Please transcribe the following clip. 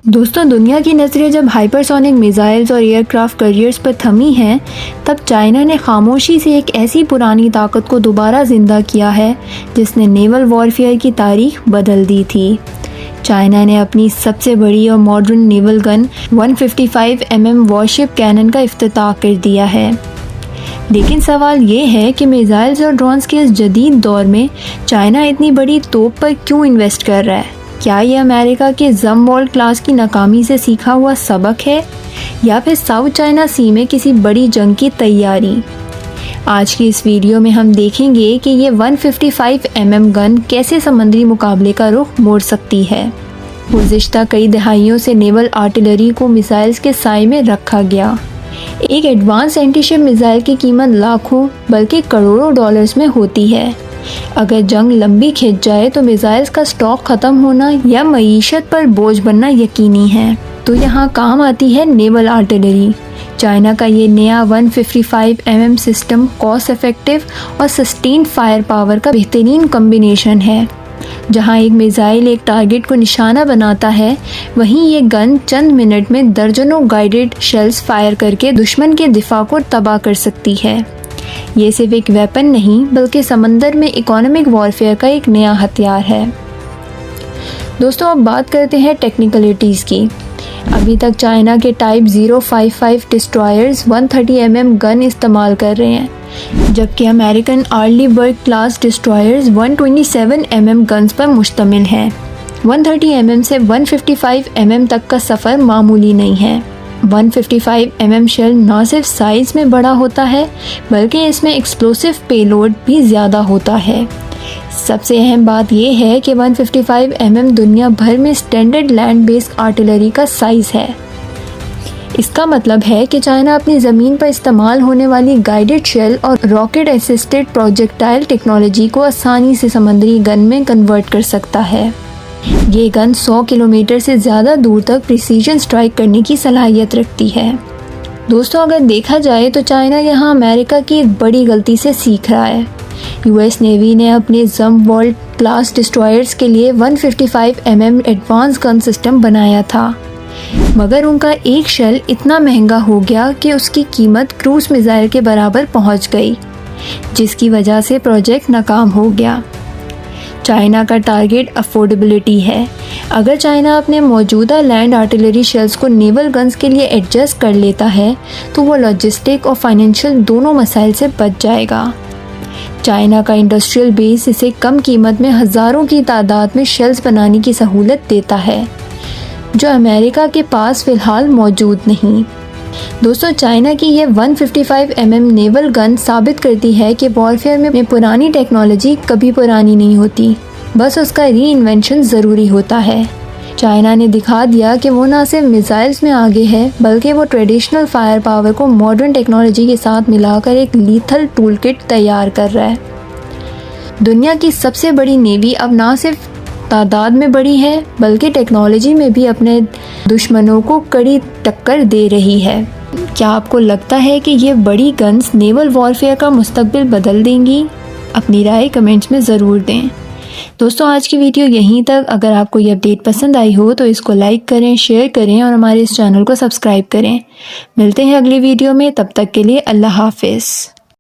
दोस्तों, दुनिया की नज़रें जब हाइपरसोनिक मिसाइल्स और एयरक्राफ्ट करियर्स पर थमी हैं, तब चाइना ने खामोशी से एक ऐसी पुरानी ताकत को दोबारा ज़िंदा किया है जिसने नेवल वॉरफेयर की तारीख बदल दी थी। चाइना ने अपनी सबसे बड़ी और modern naval gun 155 mm warship cannon का इफ्तिताह कर दिया है। लेकिन सवाल ये है कि मिसाइल्स और ड्रोन्स के इस जदीद दौर में चाइना इतनी बड़ी तोप पर क्यों इन्वेस्ट कर रहा है? क्या ये अमेरिका के जमवॉल्ड क्लास की नाकामी से सीखा हुआ सबक है, या फिर साउथ चाइना सी में किसी बड़ी जंग की तैयारी? आज की इस वीडियो में हम देखेंगे कि ये 155 mm गन कैसे समुद्री मुकाबले का रुख मोड़ सकती है। गुज़िश्ता कई दहाइयों से नेवल आर्टिलरी को मिसाइल्स के साए में रखा गया। एक एडवांस एंटीशिप मिसाइल की कीमत लाखों बल्कि करोड़ों डॉलर्स में होती है। अगर जंग लंबी खिंच जाए तो मिसाइल्स का स्टॉक ख़त्म होना या मईशत पर बोझ बनना यकीनी है। तो यहाँ काम आती है नेवल आर्टिलरी। चाइना का ये नया 155 mm सिस्टम कॉस्ट इफेक्टिव और सस्टेन्ड फायर पावर का बेहतरीन कॉम्बिनेशन है। जहाँ एक मिसाइल एक टारगेट को निशाना बनाता है, वहीं ये गन चंद मिनट में दर्जनों गाइडेड शेल्स फायर करके दुश्मन के दिफा को तबाह कर सकती है। ये सिर्फ एक वेपन नहीं बल्कि समंदर में इकोनॉमिक वॉरफेयर का एक नया हथियार है। दोस्तों, अब बात करते हैं टेक्निकलिटीज़ की। अभी तक चाइना के टाइप 055 डिस्ट्रॉयर्स 130 mm गन इस्तेमाल कर रहे हैं, जबकि American early bird class destroyers 127 mm guns पर मुश्तमिल हैं। 130 mm से 155 mm तक का सफ़र मामूली नहीं है। 155 mm शेल न सिर्फ साइज़ में बड़ा होता है बल्कि इसमें एक्सप्लोसिव पेलोड भी ज़्यादा होता है। सबसे अहम बात यह है कि 155 mm दुनिया भर में स्टैंडर्ड लैंड बेस्ड आर्टिलरी का साइज़ है। इसका मतलब है कि चाइना अपनी ज़मीन पर इस्तेमाल होने वाली गाइडेड शेल और रॉकेट असिस्टेड प्रोजेक्टाइल टेक्नोलॉजी को आसानी से समुद्री गन में कन्वर्ट कर सकता है। ये गन 100 किलोमीटर से ज़्यादा दूर तक प्रिसीजन स्ट्राइक करने की सलाहियत रखती है। दोस्तों, अगर देखा जाए तो चाइना यहाँ अमेरिका की एक बड़ी गलती से सीख रहा है। यूएस नेवी ने अपने जमवॉल्ड क्लास डिस्ट्रॉयर्स के लिए 155 mm एडवांस गन सिस्टम बनाया था, मगर उनका एक शेल इतना महंगा हो गया कि उसकी कीमत क्रूज मिसाइल के बराबर पहुँच गई, जिसकी वजह से प्रोजेक्ट नाकाम हो गया। चाइना का टारगेट अफोर्डेबिलिटी है। अगर चाइना अपने मौजूदा लैंड आर्टिलरी शेल्स को नेवल गन्स के लिए एडजस्ट कर लेता है तो वो लॉजिस्टिक और फाइनेंशियल दोनों मसाइल से बच जाएगा। चाइना का इंडस्ट्रियल बेस इसे कम कीमत में हज़ारों की तादाद में शेल्स बनाने की सहूलत देता है, जो अमेरिका के पास फ़िलहाल मौजूद नहीं। दोस्तों, चाइना की ये 155 mm नेवल गन साबित करती है कि वॉरफेयर में पुरानी टेक्नोलॉजी कभी पुरानी नहीं होती, बस उसका री इन्वेंशन ज़रूरी होता है। चाइना ने दिखा दिया कि वो ना सिर्फ मिसाइल्स में आगे है बल्कि वो ट्रेडिशनल फायर पावर को मॉडर्न टेक्नोलॉजी के साथ मिलाकर एक लीथल टूल किट तैयार कर रहा है। दुनिया की सबसे बड़ी नेवी अब ना सिर्फ तादाद में बड़ी है बल्कि टेक्नोलॉजी में भी अपने दुश्मनों को कड़ी टक्कर दे रही है। क्या आपको लगता है कि ये बड़ी गन्स नेवल वॉरफेयर का मुस्तकबिल बदल देंगी? अपनी राय कमेंट्स में ज़रूर दें। दोस्तों, आज की वीडियो यहीं तक। अगर आपको ये अपडेट पसंद आई हो तो इसको लाइक करें, शेयर करें और हमारे इस चैनल को सब्सक्राइब करें। मिलते हैं अगली वीडियो में, तब तक के लिए अल्लाह हाफिज़।